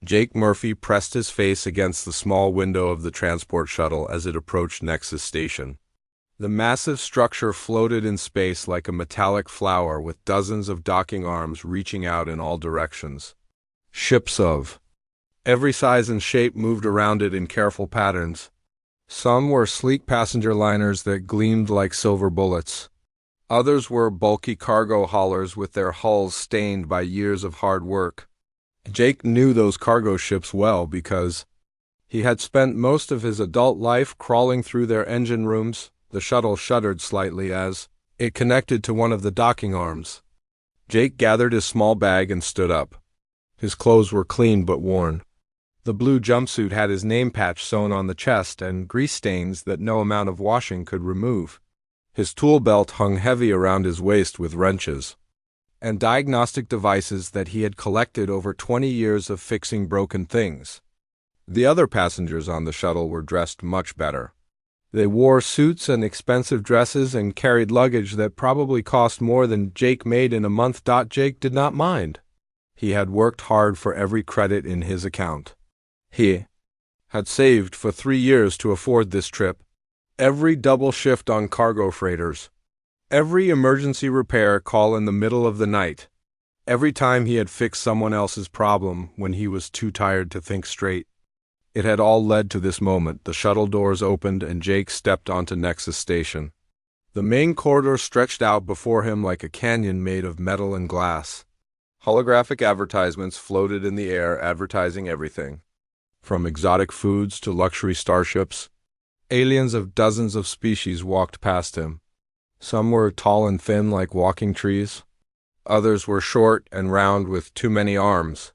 Jake Murphy pressed his face against the small window of the transport shuttle as it approached Nexus Station. The massive structure floated in space like a metallic flower with dozens of docking arms reaching out in all directions. Ships of every size and shape moved around it in careful patterns. Some were sleek passenger liners that gleamed like silver bullets. Others were bulky cargo haulers with their hulls stained by years of hard work. Jake knew those cargo ships well because he had spent most of his adult life crawling through their engine rooms. The shuttle shuddered slightly as it connected to one of the docking arms. Jake gathered his small bag and stood up. His clothes were clean but worn. The blue jumpsuit had his name patch sewn on the chest and grease stains that no amount of washing could remove. His tool belt hung heavy around his waist with wrenches and diagnostic devices that he had collected over 20 years of fixing broken things. The other passengers on the shuttle were dressed much better. They wore suits and expensive dresses and carried luggage that probably cost more than Jake made in a month. Jake did not mind. He had worked hard for every credit in his account. He had saved for 3 years to afford this trip. Every double shift on cargo freighters. Every emergency repair call in the middle of the night. Every time he had fixed someone else's problem when he was too tired to think straight. It had all led to this moment. The shuttle doors opened and Jake stepped onto Nexus Station. The main corridor stretched out before him like a canyon made of metal and glass. Holographic advertisements floated in the air advertising everything, from exotic foods to luxury starships. Aliens of dozens of species walked past him. Some were tall and thin like walking trees. Others were short and round with too many arms.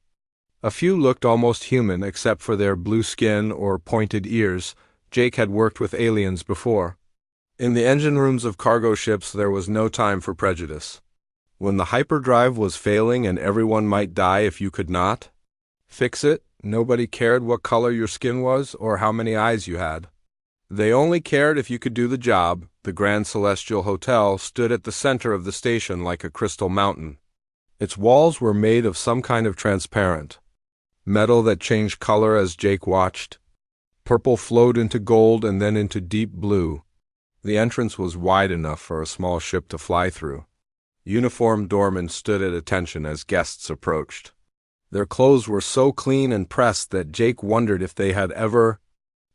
A few looked almost human except for their blue skin or pointed ears. Jake had worked with aliens before. In the engine rooms of cargo ships there was no time for prejudice. When the hyperdrive was failing and everyone might die if you could not fix it, nobody cared what color your skin was or how many eyes you had. They only cared if you could do the job. The Grand Celestial Hotel stood at the center of the station like a crystal mountain. Its walls were made of some kind of transparent metal that changed color as Jake watched. Purple flowed into gold and then into deep blue. The entrance was wide enough for a small ship to fly through. Uniformed doormen stood at attention as guests approached. Their clothes were so clean and pressed that Jake wondered if they had ever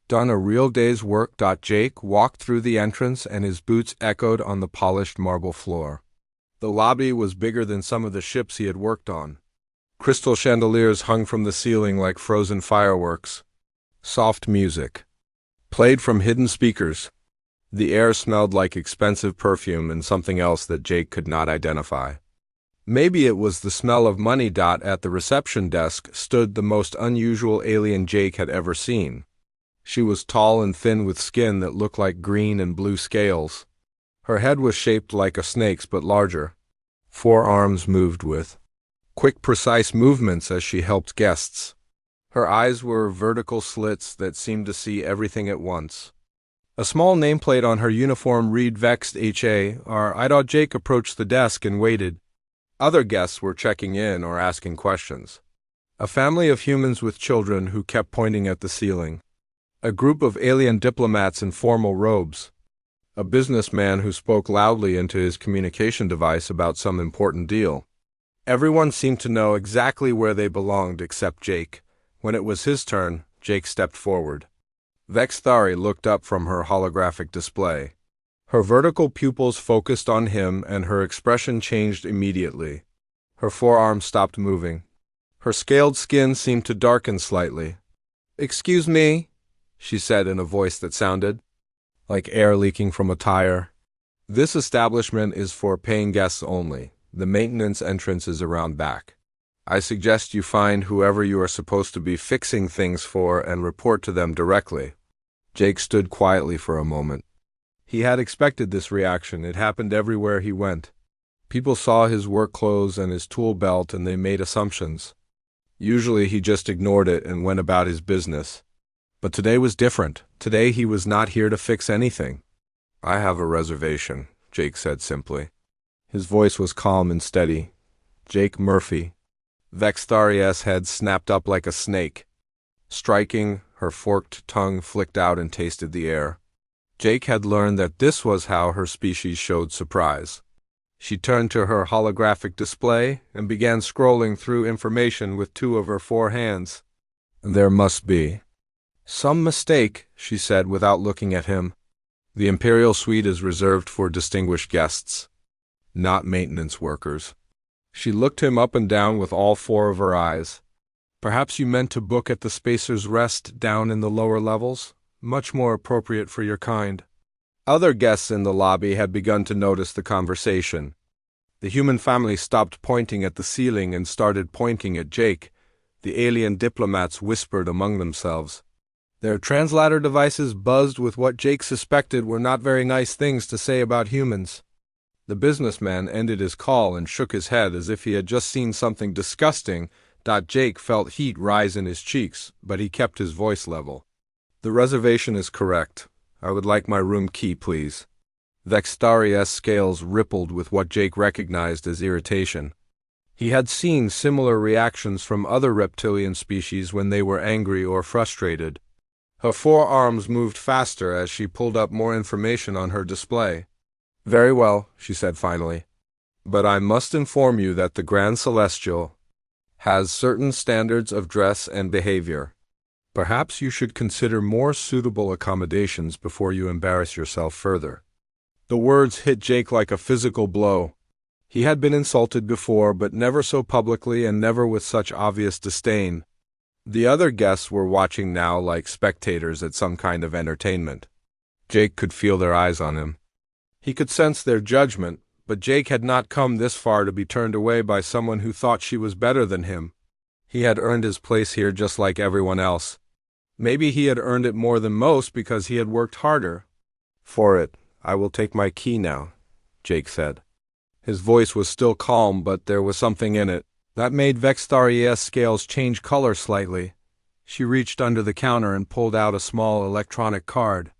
done a real day's work. Jake walked through the entrance and his boots echoed on the polished marble floor. The lobby was bigger than some of the ships he had worked on. Crystal chandeliers hung from the ceiling like frozen fireworks. Soft music played from hidden speakers. The air smelled like expensive perfume and something else that Jake could not identify. Maybe it was the smell of money. At the reception desk stood the most unusual alien Jake had ever seen. She was tall and thin with skin that looked like green and blue scales. Her head was shaped like a snake's but larger. 4 arms moved with quick, precise movements as she helped guests. Her eyes were vertical slits that seemed to see everything at once. A small nameplate on her uniform read Vexed HFY. Jake approached the desk and waited. Other guests were checking in or asking questions. A family of humans with children who kept pointing at the ceiling. A group of alien diplomats in formal robes. A businessman who spoke loudly into his communication device about some important deal. Everyone seemed to know exactly where they belonged except Jake. When it was his turn, Jake stepped forward. Vexthari looked up from her holographic display. Her vertical pupils focused on him and her expression changed immediately. Her forearms stopped moving. Her scaled skin seemed to darken slightly. "Excuse me," she said in a voice that sounded like air leaking from a tire. "This establishment is for paying guests only. The maintenance entrance is around back. I suggest you find whoever you are supposed to be fixing things for and report to them directly." Jake stood quietly for a moment. He had expected this reaction. It happened everywhere he went. People saw his work clothes and his tool belt and they made assumptions. Usually he just ignored it and went about his business. But today was different. Today he was not here to fix anything. "I have a reservation," Jake said simply. His voice was calm and steady. "Jake Murphy." Vextharia's head snapped up like a snake. Striking, her forked tongue flicked out and tasted the air. Jake had learned that this was how her species showed surprise. She turned to her holographic display and began scrolling through information with 2 of her 4 hands. There must be some mistake, she said without looking at him. The Imperial Suite is reserved for distinguished guests, not maintenance workers. She looked him up and down with all 4 of her eyes. Perhaps you meant to book at the Spacer's Rest down in the lower levels? Much more appropriate for your kind. Other guests in the lobby had begun to notice the conversation. The human family stopped pointing at the ceiling and started pointing at Jake. The alien diplomats whispered among themselves. Their translator devices buzzed with what Jake suspected were not very nice things to say about humans. The businessman ended his call and shook his head as if he had just seen something disgusting. Jake felt heat rise in his cheeks, but he kept his voice level. The reservation is correct. I would like my room key, please. Vextharia's scales rippled with what Jake recognized as irritation. He had seen similar reactions from other reptilian species when they were angry or frustrated. Her 4 arms moved faster as she pulled up more information on her display. Very well, she said finally. But I must inform you that the Grand Celestial has certain standards of dress and behavior. Perhaps you should consider more suitable accommodations before you embarrass yourself further. The words hit Jake like a physical blow. He had been insulted before, but never so publicly and never with such obvious disdain. The other guests were watching now like spectators at some kind of entertainment. Jake could feel their eyes on him. He could sense their judgment, but Jake had not come this far to be turned away by someone who thought she was better than him. He had earned his place here just like everyone else. Maybe he had earned it more than most because he had worked harder. For it, I will take my key now, Jake said. His voice was still calm, but there was something in it that made Vextharia's scales change color slightly. She reached under the counter and pulled out a small electronic card.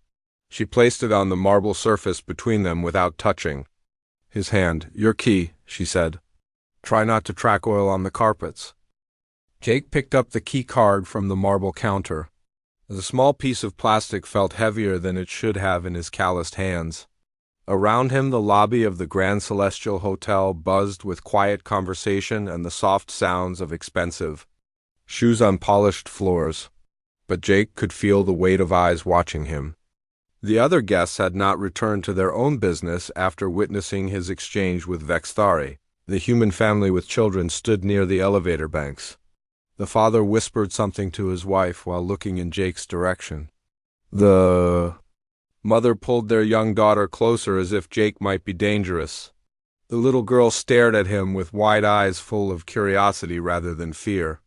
She placed it on the marble surface between them without touching his hand. Your key, she said. Try not to track oil on the carpets. Jake picked up the key card from the marble counter. The small piece of plastic felt heavier than it should have in his calloused hands. Around him, the lobby of the Grand Celestial Hotel buzzed with quiet conversation and the soft sounds of expensive shoes on polished floors. But Jake could feel the weight of eyes watching him. The other guests had not returned to their own business after witnessing his exchange with Vexthari. The human family with children stood near the elevator banks. The father whispered something to his wife while looking in Jake's direction. The mother pulled their young daughter closer as if Jake might be dangerous. The little girl stared at him with wide eyes full of curiosity rather than fear.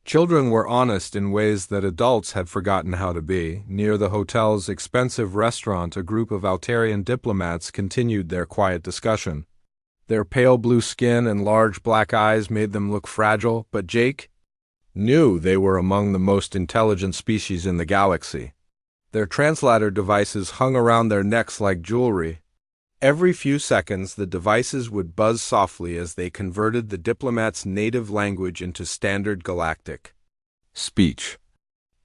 Children were honest in ways that adults had forgotten how to be. Near the hotel's expensive restaurant, a group of Altarian diplomats continued their quiet discussion. Their pale blue skin and large black eyes made them look fragile, but Jake knew they were among the most intelligent species in the galaxy. Their translator devices hung around their necks like jewelry. Every few seconds, the devices would buzz softly as they converted the diplomat's native language into standard galactic speech.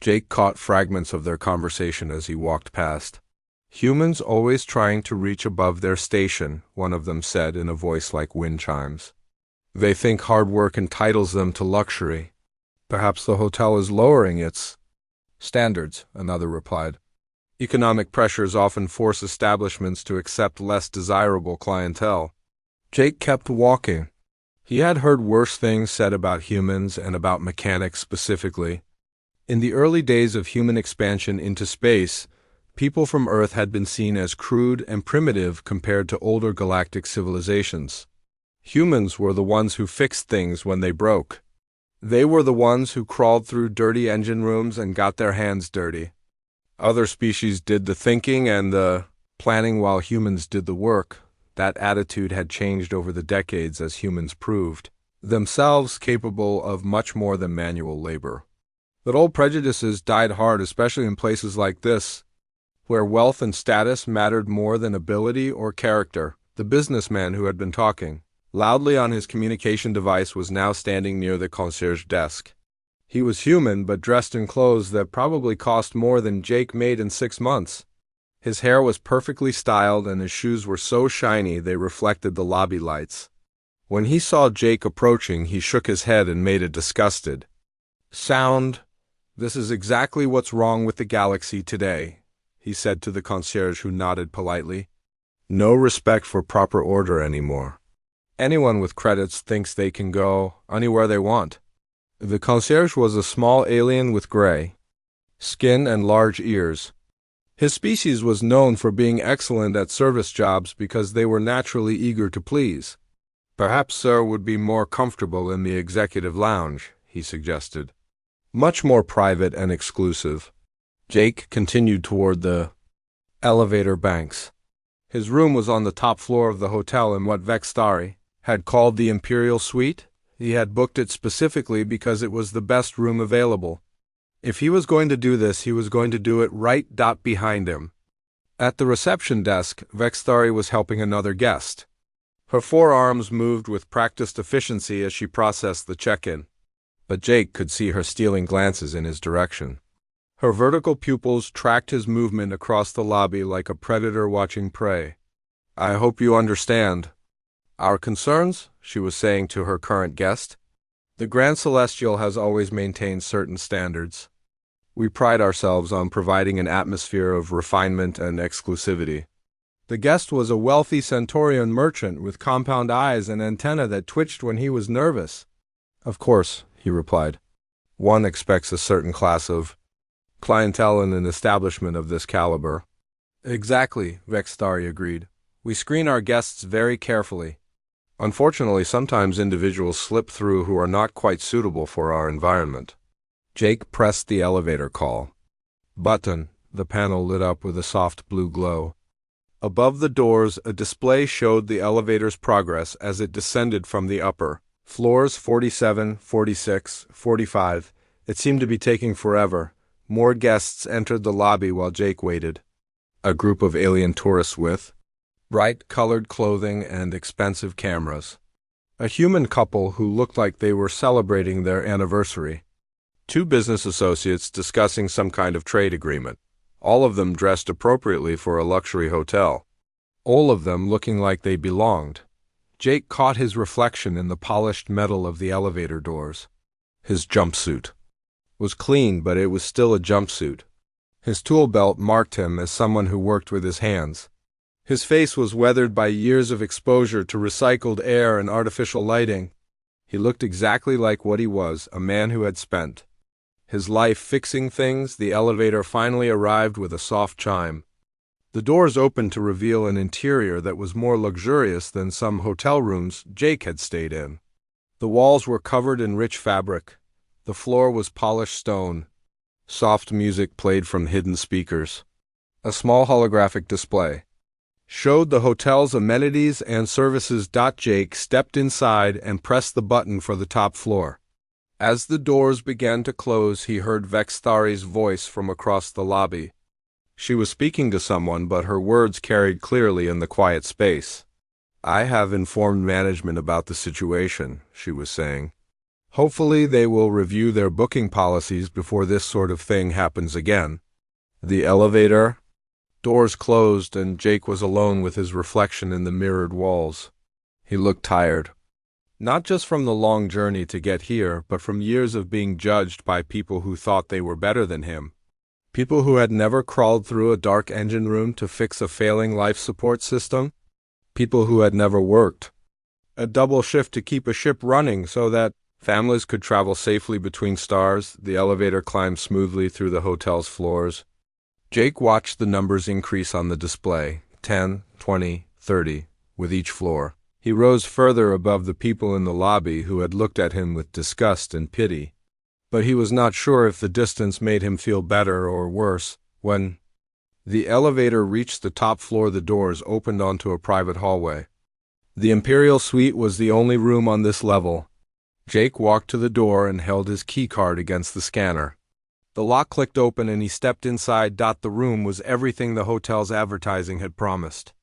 Jake caught fragments of their conversation as he walked past. Humans always trying to reach above their station, one of them said in a voice like wind chimes. They think hard work entitles them to luxury. Perhaps the hotel is lowering its standards, another replied. Economic pressures often force establishments to accept less desirable clientele. Jake kept walking. He had heard worse things said about humans and about mechanics specifically. In the early days of human expansion into space, people from Earth had been seen as crude and primitive compared to older galactic civilizations. Humans were the ones who fixed things when they broke. They were the ones who crawled through dirty engine rooms and got their hands dirty. Other species did the thinking and the planning while humans did the work. That attitude had changed over the decades as humans proved themselves capable of much more than manual labor. But old prejudices died hard, especially in places like this, where wealth and status mattered more than ability or character. The businessman who had been talking Loudly on his communication device was now standing near the concierge desk. He was human, but dressed in clothes that probably cost more than Jake made in 6 months. His hair was perfectly styled, and his shoes were so shiny they reflected the lobby lights. When he saw Jake approaching, he shook his head and made a disgusted sound. "This is exactly what's wrong with the galaxy today," he said to the concierge, who nodded politely. "No respect for proper order anymore. Anyone with credits thinks they can go anywhere they want." The concierge was a small alien with gray skin and large ears. His species was known for being excellent at service jobs because they were naturally eager to please. "Perhaps sir would be more comfortable in the executive lounge," he suggested. "Much more private and exclusive." Jake continued toward the elevator banks. His room was on the top floor of the hotel in what Vextari had called the Imperial Suite. He had booked it specifically because it was the best room available. If he was going to do this, he was going to do it right behind him. At the reception desk, Vextari was helping another guest. Her forearms moved with practiced efficiency as she processed the check-in, but Jake could see her stealing glances in his direction. Her vertical pupils tracked his movement across the lobby like a predator watching prey. "I hope you understand our concerns," she was saying to her current guest. "The Grand Celestial has always maintained certain standards. We pride ourselves on providing an atmosphere of refinement and exclusivity." The guest was a wealthy Centaurian merchant with compound eyes and antennae that twitched when he was nervous. "Of course," he replied. "One expects a certain class of clientele in an establishment of this caliber." "Exactly," Vextari agreed. "We screen our guests very carefully. Unfortunately, sometimes individuals slip through who are not quite suitable for our environment." Jake pressed the elevator call button. The panel lit up with a soft blue glow. Above the doors, a display showed the elevator's progress as it descended from the upper floors 47, 46, 45. It seemed to be taking forever. More guests entered the lobby while Jake waited. A group of alien tourists with bright-colored clothing and expensive cameras. A human couple who looked like they were celebrating their anniversary. 2 business associates discussing some kind of trade agreement. All of them dressed appropriately for a luxury hotel. All of them looking like they belonged. Jake caught his reflection in the polished metal of the elevator doors. His jumpsuit was clean, but it was still a jumpsuit. His tool belt marked him as someone who worked with his hands. His face was weathered by years of exposure to recycled air and artificial lighting. He looked exactly like what he was, a man who had spent his life fixing things. The elevator finally arrived with a soft chime. The doors opened to reveal an interior that was more luxurious than some hotel rooms Jake had stayed in. The walls were covered in rich fabric. The floor was polished stone. Soft music played from hidden speakers. A small holographic display showed the hotel's amenities and services. Jake stepped inside and pressed the button for the top floor. As the doors began to close, he heard Vextari's voice from across the lobby. She was speaking to someone, but her words carried clearly in the quiet space. "I have informed management about the situation," she was saying. "Hopefully they will review their booking policies before this sort of thing happens again." The elevator doors closed, and Jake was alone with his reflection in the mirrored walls. He looked tired. Not just from the long journey to get here, but from years of being judged by people who thought they were better than him. People who had never crawled through a dark engine room to fix a failing life support system. People who had never worked a double shift to keep a ship running so that families could travel safely between stars. The elevator climbed smoothly through the hotel's floors. Jake watched the numbers increase on the display, 10, 20, 30, with each floor. He rose further above the people in the lobby who had looked at him with disgust and pity. But he was not sure if the distance made him feel better or worse. When the elevator reached the top floor, the doors opened onto a private hallway. The Imperial Suite was the only room on this level. Jake walked to the door and held his keycard against the scanner. The lock clicked open and he stepped inside. The room was everything the hotel's advertising had promised.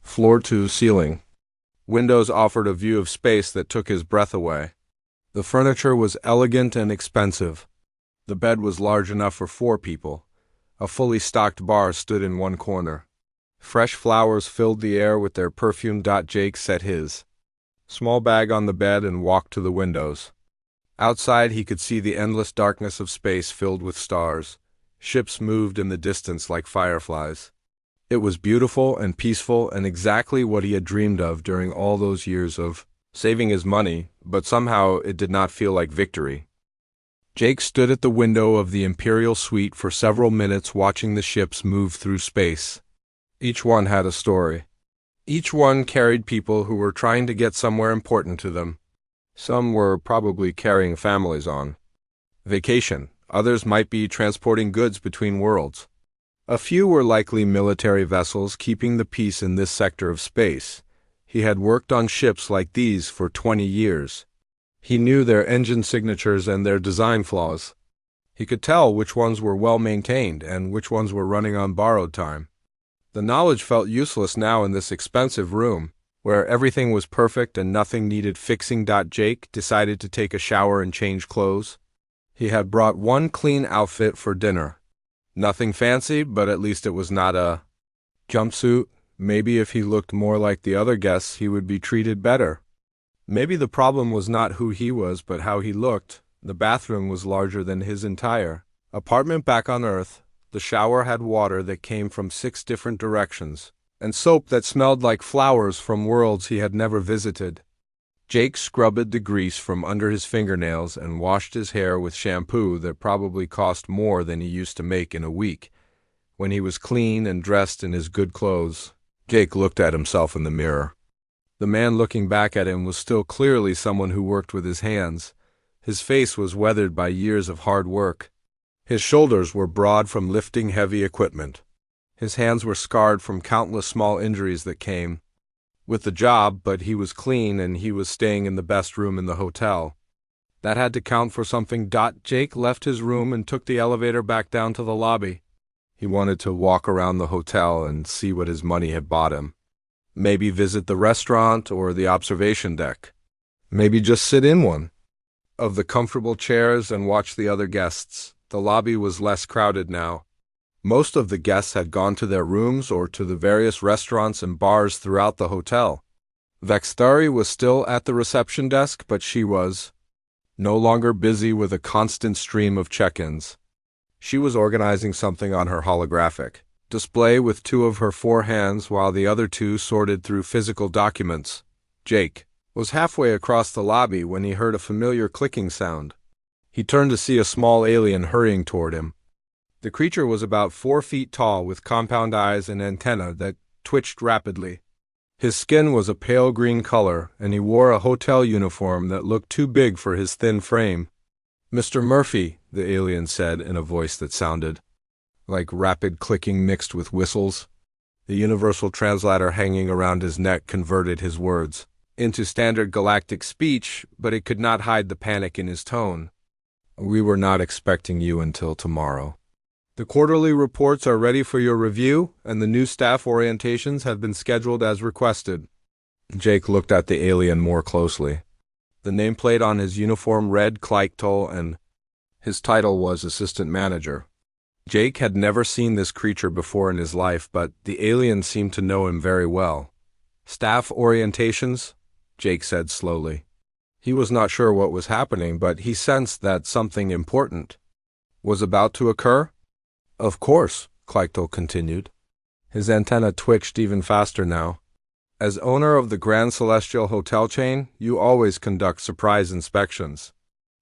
Floor to ceiling Windows offered a view of space that took his breath away. The furniture was elegant and expensive. The bed was large enough for 4 people. A fully stocked bar stood in one corner. Fresh flowers filled the air with their perfume. Jake set his small bag on the bed and walked to the windows. Outside he could see the endless darkness of space filled with stars. Ships moved in the distance like fireflies. It was beautiful and peaceful and exactly what he had dreamed of during all those years of saving his money, but somehow it did not feel like victory. Jake stood at the window of the Imperial Suite for several minutes watching the ships move through space. Each one had a story. Each one carried people who were trying to get somewhere important to them. Some were probably carrying families on vacation. Others might be transporting goods between worlds. A few were likely military vessels keeping the peace in this sector of space. He had worked on ships like these for 20 years. He knew their engine signatures and their design flaws. He could tell which ones were well maintained and which ones were running on borrowed time. The knowledge felt useless now in this expensive room, where everything was perfect and nothing needed fixing. Jake decided to take a shower and change clothes. He had brought one clean outfit for dinner. Nothing fancy, but at least it was not a jumpsuit. Maybe if he looked more like the other guests, he would be treated better. Maybe the problem was not who he was, but how he looked. The bathroom was larger than his entire apartment back on Earth. The shower had water that came from 6 different directions, and soap that smelled like flowers from worlds he had never visited. Jake scrubbed the grease from under his fingernails and washed his hair with shampoo that probably cost more than he used to make in a week. When he was clean and dressed in his good clothes, Jake looked at himself in the mirror. The man looking back at him was still clearly someone who worked with his hands. His face was weathered by years of hard work. His shoulders were broad from lifting heavy equipment. His hands were scarred from countless small injuries that came with the job, but he was clean and he was staying in the best room in the hotel. That had to count for something. Jake left his room and took the elevator back down to the lobby. He wanted to walk around the hotel and see what his money had bought him. Maybe visit the restaurant or the observation deck. Maybe just sit in one of the comfortable chairs and watch the other guests. The lobby was less crowded now. Most of the guests had gone to their rooms or to the various restaurants and bars throughout the hotel. Vextari was still at the reception desk, but she was no longer busy with a constant stream of check-ins. She was organizing something on her holographic display with 2 of her 4 hands while the other 2 sorted through physical documents. Jake was halfway across the lobby when he heard a familiar clicking sound. He turned to see a small alien hurrying toward him. The creature was about 4 feet tall with compound eyes and antennae that twitched rapidly. His skin was a pale green color, and he wore a hotel uniform that looked too big for his thin frame. "Mr. Murphy," the alien said in a voice that sounded like rapid clicking mixed with whistles. The universal translator hanging around his neck converted his words into standard galactic speech, but it could not hide the panic in his tone. "We were not expecting you until tomorrow. The quarterly reports are ready for your review, and the new staff orientations have been scheduled as requested." Jake looked at the alien more closely. The nameplate on his uniform read Kleiktol, and his title was Assistant Manager. Jake had never seen this creature before in his life, but the alien seemed to know him very well. "Staff orientations," Jake said slowly. He was not sure what was happening, but he sensed that something important was about to occur. "Of course," Kleiktol continued. His antenna twitched even faster now. "As owner of the Grand Celestial Hotel chain, you always conduct surprise inspections.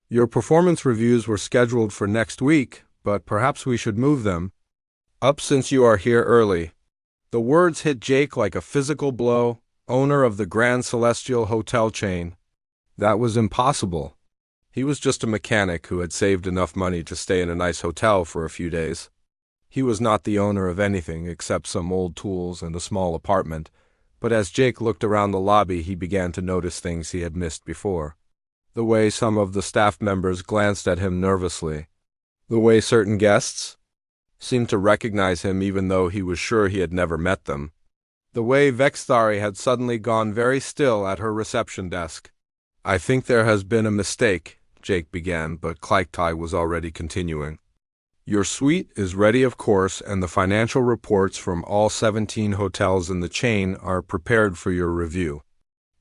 Your performance reviews were scheduled for next week, but perhaps we should move them up since you are here early." The words hit Jake like a physical blow. Owner of the Grand Celestial Hotel chain. That was impossible. He was just a mechanic who had saved enough money to stay in a nice hotel for a few days. He was not the owner of anything except some old tools and a small apartment, but as Jake looked around the lobby he began to notice things he had missed before. The way some of the staff members glanced at him nervously. The way certain guests seemed to recognize him even though he was sure he had never met them. The way Vexthari had suddenly gone very still at her reception desk. "I think there has been a mistake," Jake began, but Clytie was already continuing. "Your suite is ready, of course, and the financial reports from all 17 hotels in the chain are prepared for your review.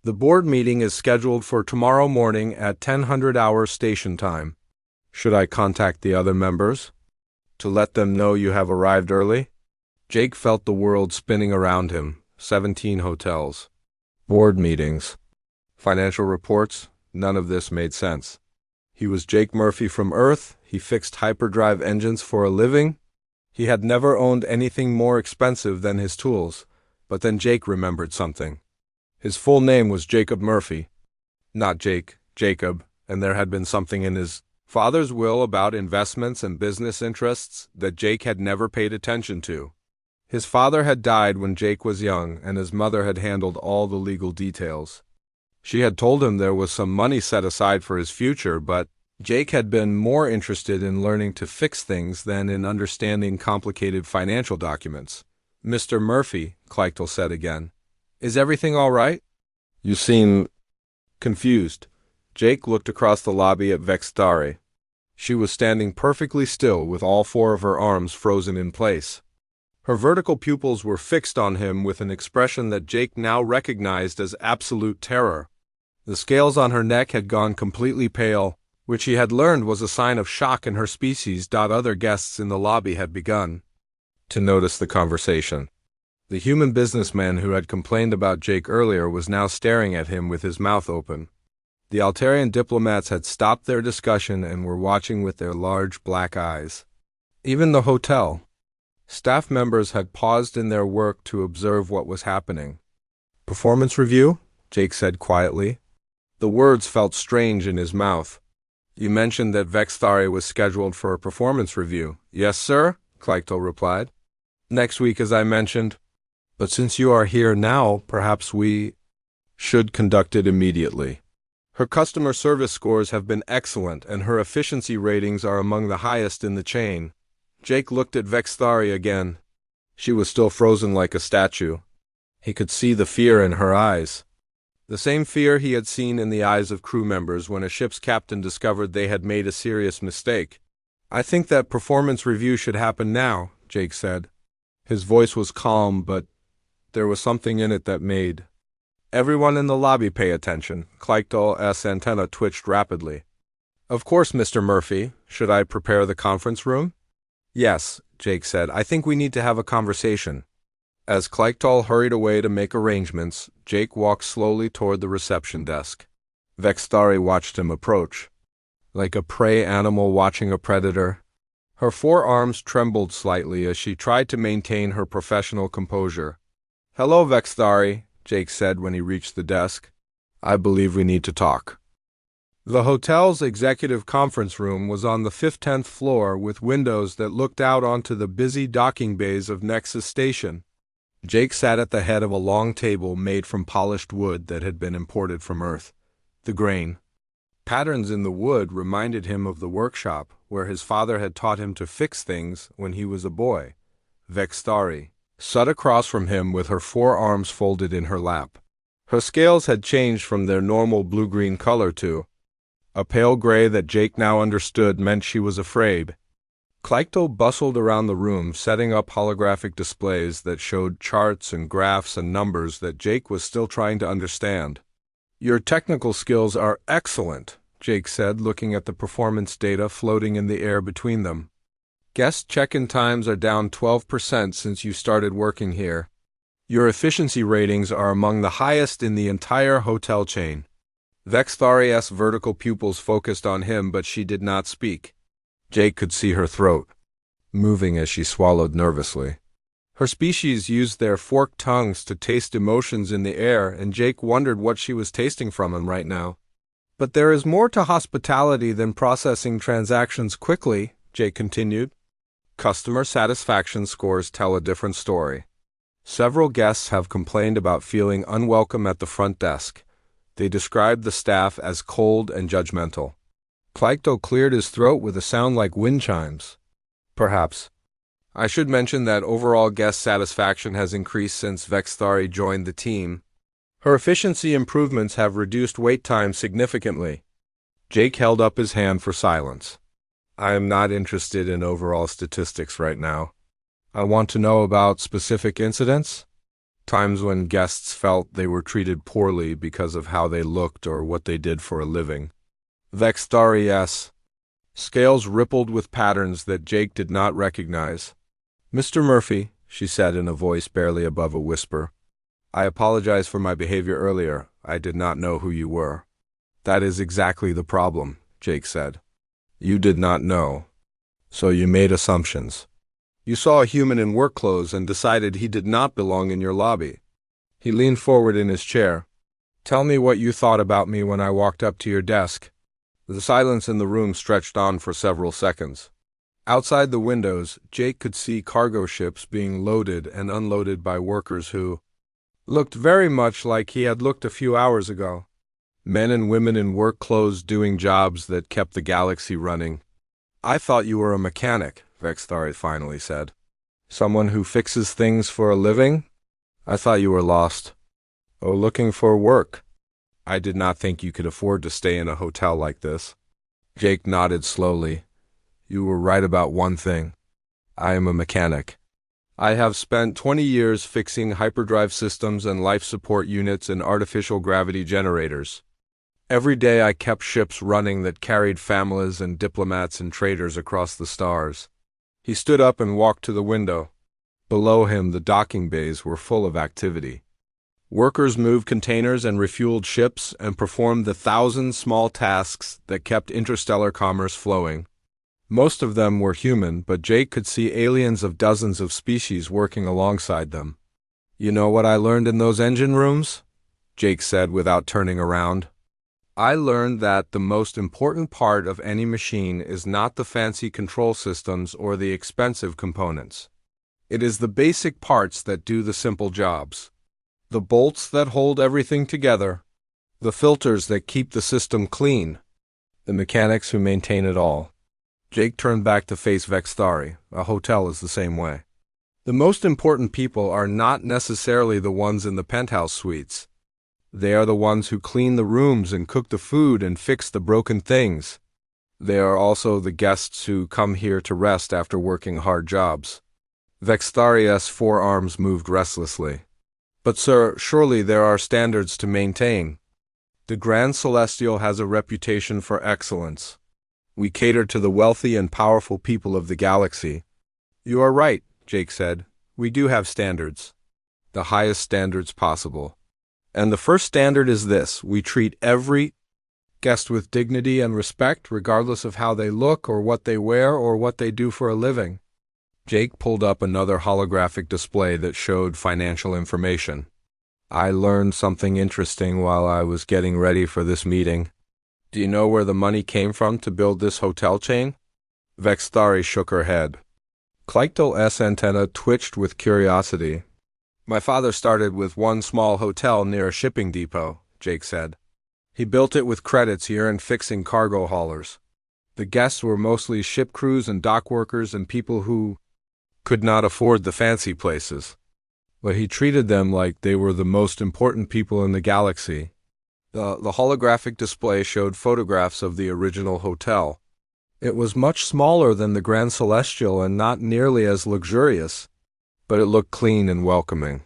The board meeting is scheduled for tomorrow morning at 1000 hours station time. Should I contact the other members to let them know you have arrived early?" Jake felt the world spinning around him. 17 hotels. Board meetings. Financial reports. None of this made sense. He was Jake Murphy from Earth. He fixed hyperdrive engines for a living. He had never owned anything more expensive than his tools. But then Jake remembered something. His full name was Jacob Murphy. Not Jake, Jacob, and there had been something in his father's will about investments and business interests that Jake had never paid attention to. His father had died when Jake was young, and his mother had handled all the legal details. She had told him there was some money set aside for his future, but Jake had been more interested in learning to fix things than in understanding complicated financial documents. "Mr. Murphy," Clytie said again, "is everything all right? You seem confused." Jake looked across the lobby at Vexthari. She was standing perfectly still with all 4 of her arms frozen in place. Her vertical pupils were fixed on him with an expression that Jake now recognized as absolute terror. The scales on her neck had gone completely pale, which he had learned was a sign of shock in her species. Other guests in the lobby had begun to notice the conversation. The human businessman who had complained about Jake earlier was now staring at him with his mouth open. The Altarian diplomats had stopped their discussion and were watching with their large black eyes. Even the hotel staff members had paused in their work to observe what was happening. "Performance review?" Jake said quietly. The words felt strange in his mouth. "You mentioned that Vexthari was scheduled for a performance review." "Yes, sir," Clytie replied. "Next week, as I mentioned. But since you are here now, perhaps we should conduct it immediately. Her customer service scores have been excellent, and her efficiency ratings are among the highest in the chain." Jake looked at Vexthari again. She was still frozen like a statue. He could see the fear in her eyes. The same fear he had seen in the eyes of crew members when a ship's captain discovered they had made a serious mistake. "I think that performance review should happen now," Jake said. His voice was calm, but there was something in it that made everyone in the lobby pay attention. Clytie's antenna twitched rapidly. "Of course, Mr. Murphy. Should I prepare the conference room?" "Yes," Jake said. "I think we need to have a conversation." As Clytie hurried away to make arrangements, Jake walked slowly toward the reception desk. Vexthari watched him approach, like a prey animal watching a predator. Her forearms trembled slightly as she tried to maintain her professional composure. "Hello, Vexthari," Jake said when he reached the desk. "I believe we need to talk." The hotel's executive conference room was on the 15th floor with windows that looked out onto the busy docking bays of Nexus Station. Jake sat at the head of a long table made from polished wood that had been imported from Earth. The grain patterns in the wood reminded him of the workshop where his father had taught him to fix things when he was a boy. Vexthari sat across from him with her forearms folded in her lap. Her scales had changed from their normal blue-green color to a pale gray that Jake now understood meant she was afraid. Clytie bustled around the room, setting up holographic displays that showed charts and graphs and numbers that Jake was still trying to understand. "Your technical skills are excellent," Jake said, looking at the performance data floating in the air between them. "Guest check-in times are down 12% since you started working here. Your efficiency ratings are among the highest in the entire hotel chain." Vexthari's vertical pupils focused on him, but she did not speak. Jake could see her throat moving as she swallowed nervously. Her species used their forked tongues to taste emotions in the air, and Jake wondered what she was tasting from him right now. "But there is more to hospitality than processing transactions quickly," Jake continued. "Customer satisfaction scores tell a different story. Several guests have complained about feeling unwelcome at the front desk. They described the staff as cold and judgmental." Clytie cleared his throat with a sound like wind chimes. "Perhaps I should mention that overall guest satisfaction has increased since Vexthari joined the team. Her efficiency improvements have reduced wait time significantly. Jake held up his hand for silence. I am not interested in overall statistics right now. I want to know about specific incidents, times when guests felt they were treated poorly because of how they looked or what they did for a living. Vexthari's scales rippled with patterns that Jake did not recognize. Mr. Murphy, she said in a voice barely above a whisper, I apologize for my behavior earlier. I did not know who you were. That is exactly the problem, Jake said. You did not know. So you made assumptions. You saw a human in work clothes and decided he did not belong in your lobby. He leaned forward in his chair. Tell me what you thought about me when I walked up to your desk. The silence in the room stretched on for several seconds. Outside the windows, Jake could see cargo ships being loaded and unloaded by workers who looked very much like he had looked a few hours ago. Men and women in work clothes doing jobs that kept the galaxy running. I thought you were a mechanic, Vexthari finally said. Someone who fixes things for a living? I thought you were lost. Oh, looking for work. I did not think you could afford to stay in a hotel like this. Jake nodded slowly. You were right about one thing. I am a mechanic. I have spent 20 years fixing hyperdrive systems and life support units and artificial gravity generators. Every day I kept ships running that carried families and diplomats and traders across the stars. He stood up and walked to the window. Below him, the docking bays were full of activity. Workers moved containers and refueled ships and performed the thousand small tasks that kept interstellar commerce flowing. Most of them were human, but Jake could see aliens of dozens of species working alongside them. You know what I learned in those engine rooms? Jake said without turning around. I learned that the most important part of any machine is not the fancy control systems or the expensive components. It is the basic parts that do the simple jobs. The bolts that hold everything together. The filters that keep the system clean. The mechanics who maintain it all. Jake turned back to face Vexthari. A hotel is the same way. The most important people are not necessarily the ones in the penthouse suites. They are the ones who clean the rooms and cook the food and fix the broken things. They are also the guests who come here to rest after working hard jobs. Vexthari's forearms moved restlessly. But sir, surely there are standards to maintain. The Grand Celestial has a reputation for excellence. We cater to the wealthy and powerful people of the galaxy. You are right, Jake said. We do have standards. The highest standards possible. And the first standard is this: we treat every guest with dignity and respect, regardless of how they look or what they wear or what they do for a living. Jake pulled up another holographic display that showed financial information. I learned something interesting while I was getting ready for this meeting. Do you know where the money came from to build this hotel chain? Vexthari shook her head. Klytel's antenna twitched with curiosity. My father started with one small hotel near a shipping depot, Jake said. He built it with credits he earned fixing cargo haulers. The guests were mostly ship crews and dock workers and people who could not afford the fancy places. But he treated them like they were the most important people in the galaxy. The holographic display showed photographs of the original hotel. It was much smaller than the Grand Celestial and not nearly as luxurious, but it looked clean and welcoming.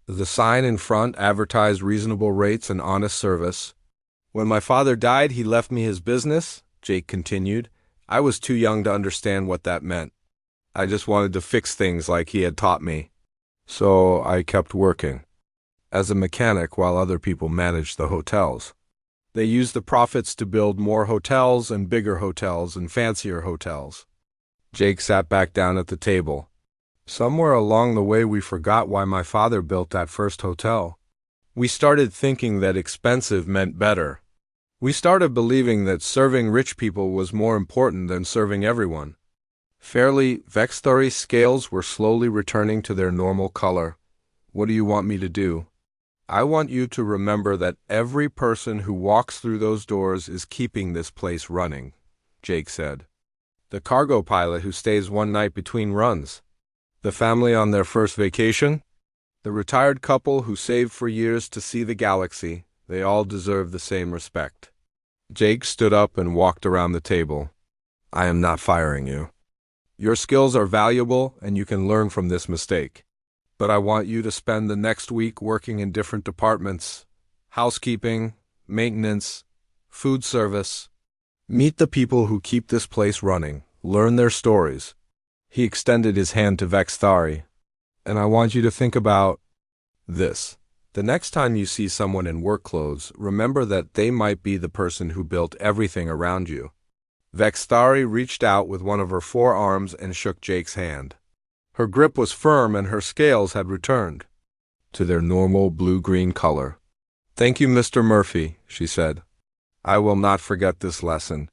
The sign in front advertised reasonable rates and honest service. When my father died, he left me his business, Jake continued. I was too young to understand what that meant. I just wanted to fix things like he had taught me. So I kept working as a mechanic while other people managed the hotels. They used the profits to build more hotels and bigger hotels and fancier hotels. Jake sat back down at the table. Somewhere along the way we forgot why my father built that first hotel. We started thinking that expensive meant better. We started believing that serving rich people was more important than serving everyone. Fairly, Vexthari's scales were slowly returning to their normal color. What do you want me to do? I want you to remember that every person who walks through those doors is keeping this place running, Jake said. The cargo pilot who stays one night between runs. The family on their first vacation? The retired couple who saved for years to see the galaxy. They all deserve the same respect. Jake stood up and walked around the table. I am not firing you. Your skills are valuable and you can learn from this mistake. But I want you to spend the next week working in different departments: housekeeping, maintenance, food service. Meet the people who keep this place running. Learn their stories. He extended his hand to Vexthari. And I want you to think about this. The next time you see someone in work clothes, remember that they might be the person who built everything around you. Vexthari reached out with one of her forearms and shook Jake's hand. Her grip was firm and her scales had returned to their normal blue-green color. Thank you, Mr. Murphy, she said. I will not forget this lesson.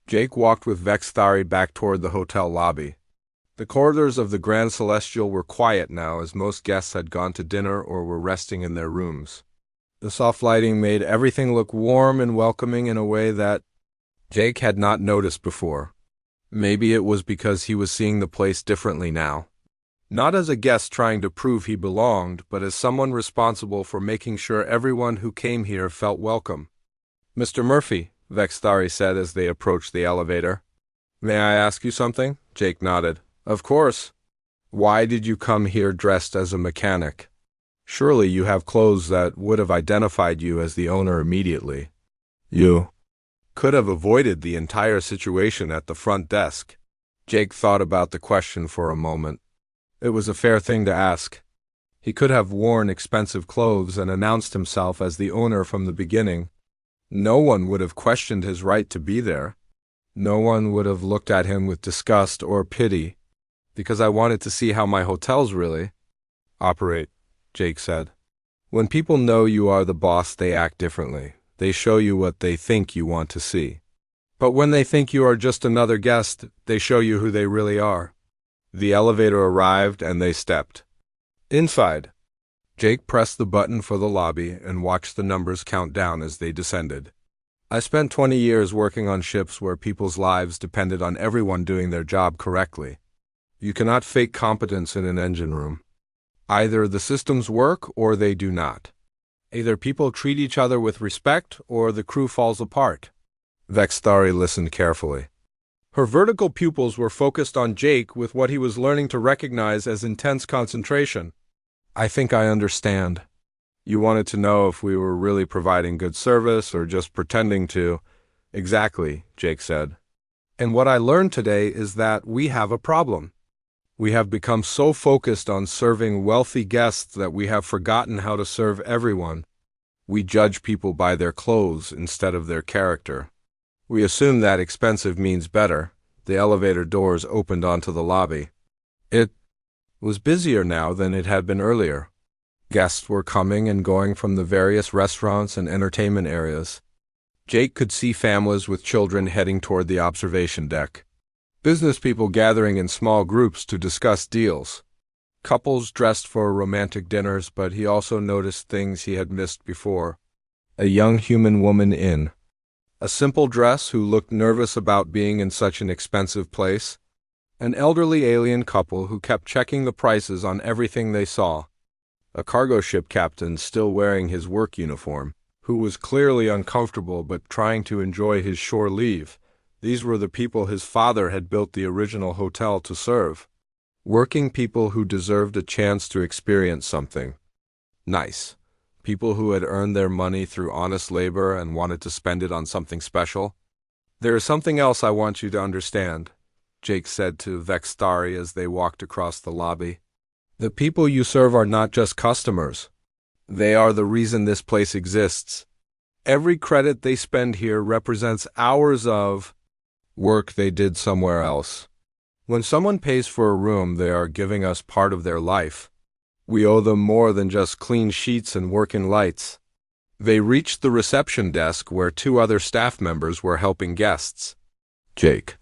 Jake walked with Vexthari back toward the hotel lobby. The corridors of the Grand Celestial were quiet now, as most guests had gone to dinner or were resting in their rooms. The soft lighting made everything look warm and welcoming in a way that Jake had not noticed before. Maybe it was because he was seeing the place differently now. Not as a guest trying to prove he belonged, but as someone responsible for making sure everyone who came here felt welcome. Mr. Murphy, Vexthari said as they approached the elevator. May I ask you something? Jake nodded. Of course. Why did you come here dressed as a mechanic? Surely you have clothes that would have identified you as the owner immediately. You could have avoided the entire situation at the front desk. Jake thought about the question for a moment. It was a fair thing to ask. He could have worn expensive clothes and announced himself as the owner from the beginning. No one would have questioned his right to be there. No one would have looked at him with disgust or pity. Because I wanted to see how my hotels really operate, Jake said. When people know you are the boss, they act differently. They show you what they think you want to see. But when they think you are just another guest, they show you who they really are. The elevator arrived and they stepped inside. Jake pressed the button for the lobby and watched the numbers count down as they descended. I spent 20 years working on ships where people's lives depended on everyone doing their job correctly. You cannot fake competence in an engine room. Either the systems work or they do not. Either people treat each other with respect or the crew falls apart. Vexthari listened carefully. Her vertical pupils were focused on Jake with what he was learning to recognize as intense concentration. I think I understand. You wanted to know if we were really providing good service or just pretending to. Exactly, Jake said. And what I learned today is that we have a problem. We have become so focused on serving wealthy guests that we have forgotten how to serve everyone. We judge people by their clothes instead of their character. We assume that expensive means better. The elevator doors opened onto the lobby. It was busier now than it had been earlier. Guests were coming and going from the various restaurants and entertainment areas. Jake could see families with children heading toward the observation deck. Business people gathering in small groups to discuss deals. Couples dressed for romantic dinners, but he also noticed things he had missed before. A young human woman in a simple dress who looked nervous about being in such an expensive place. An elderly alien couple who kept checking the prices on everything they saw. A cargo ship captain still wearing his work uniform, who was clearly uncomfortable but trying to enjoy his shore leave. These were the people his father had built the original hotel to serve. Working people who deserved a chance to experience something nice. People who had earned their money through honest labor and wanted to spend it on something special. There is something else I want you to understand, Jake said to Vexthari as they walked across the lobby. The people you serve are not just customers. They are the reason this place exists. Every credit they spend here represents hours of work they did somewhere else. When someone pays for a room, they are giving us part of their life. We owe them more than just clean sheets and working lights. They reached the reception desk where two other staff members were helping guests. Jake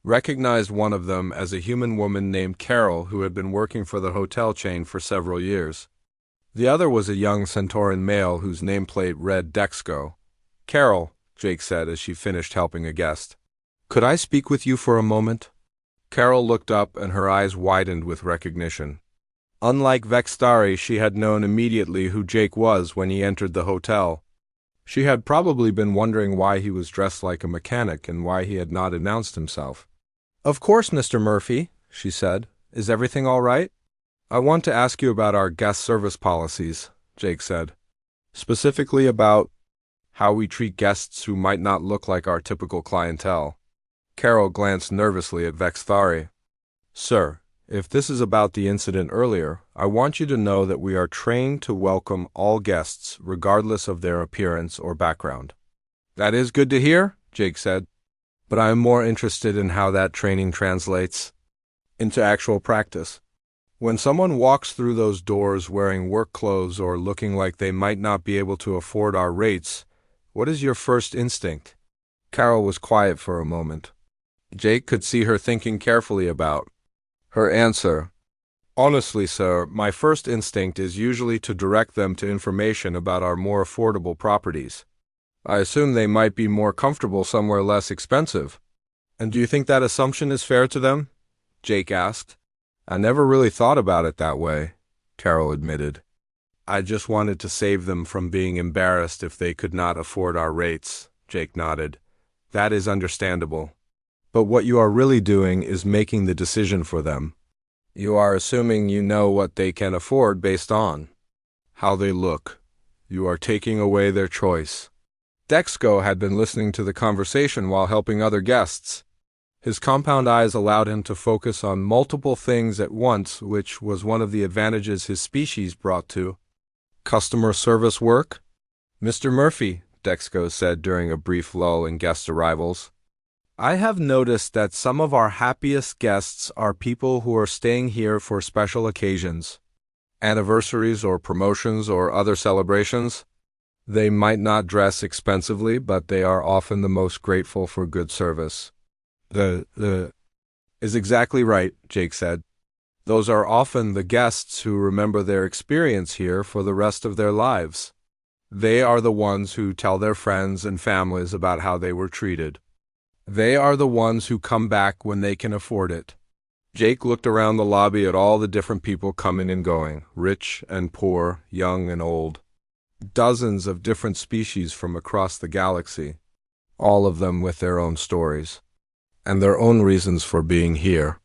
recognized one of them as a human woman named Carol who had been working for the hotel chain for several years. The other was a young Centauran male whose nameplate read Dexco. Carol, Jake said as she finished helping a guest. Could I speak with you for a moment? Carol looked up and her eyes widened with recognition. Unlike Vextari, she had known immediately who Jake was when he entered the hotel. She had probably been wondering why he was dressed like a mechanic and why he had not announced himself. "Of course, Mr. Murphy," she said. "Is everything all right?" "I want to ask you about our guest service policies," Jake said. "Specifically about how we treat guests who might not look like our typical clientele." Carol glanced nervously at Vextari. "Sir, if this is about the incident earlier, I want you to know that we are trained to welcome all guests, regardless of their appearance or background." "That is good to hear," Jake said. "But I am more interested in how that training translates into actual practice. When someone walks through those doors wearing work clothes or looking like they might not be able to afford our rates, what is your first instinct?" Carol was quiet for a moment. Jake could see her thinking carefully about her answer. "Honestly, sir, my first instinct is usually to direct them to information about our more affordable properties. I assume they might be more comfortable somewhere less expensive." "And do you think that assumption is fair to them?" Jake asked. "I never really thought about it that way," Carol admitted. "I just wanted to save them from being embarrassed if they could not afford our rates," Jake nodded. "That is understandable. But what you are really doing is making the decision for them. You are assuming you know what they can afford based on how they look. You are taking away their choice." Dexco had been listening to the conversation while helping other guests. His compound eyes allowed him to focus on multiple things at once, which was one of the advantages his species brought to customer service work. "Mr. Murphy," Dexco said during a brief lull in guest arrivals, "I have noticed that some of our happiest guests are people who are staying here for special occasions, anniversaries or promotions or other celebrations. They might not dress expensively, but they are often the most grateful for good service." The is exactly right," Jake said. "Those are often the guests who remember their experience here for the rest of their lives. They are the ones who tell their friends and families about how they were treated. They are the ones who come back when they can afford it." Jake looked around the lobby at all the different people coming and going, rich and poor, young and old. Dozens of different species from across the galaxy, all of them with their own stories and their own reasons for being here.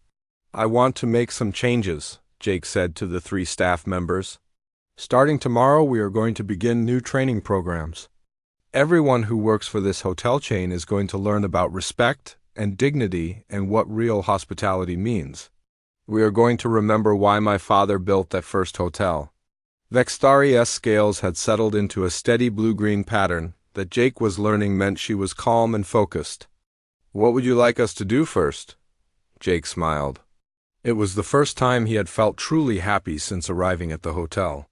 "I want to make some changes," Jake said to the 3 staff members. "Starting tomorrow, we are going to begin new training programs. Everyone who works for this hotel chain is going to learn about respect and dignity and what real hospitality means. We are going to remember why my father built that first hotel." Vextari's scales had settled into a steady blue-green pattern that Jake was learning meant she was calm and focused. "What would you like us to do first?" Jake smiled. It was the first time he had felt truly happy since arriving at the hotel.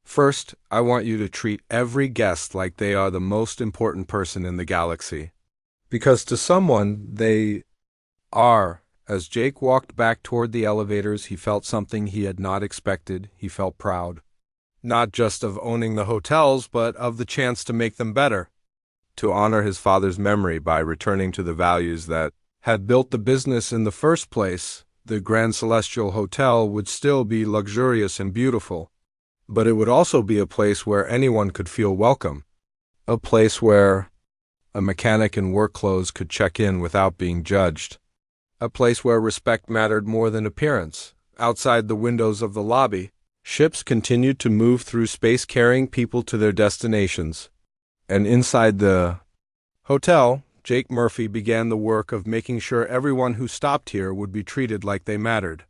"First, I want you to treat every guest like they are the most important person in the galaxy. Because to someone, they are." As Jake walked back toward the elevators, he felt something he had not expected. He felt proud. Not just of owning the hotels, but of the chance to make them better. To honor his father's memory by returning to the values that had built the business in the first place. The Grand Celestial Hotel would still be luxurious and beautiful, but it would also be a place where anyone could feel welcome. A place where a mechanic in work clothes could check in without being judged. A place where respect mattered more than appearance. Outside the windows of the lobby, ships continued to move through space carrying people to their destinations. And inside the hotel, Jake Murphy began the work of making sure everyone who stopped here would be treated like they mattered.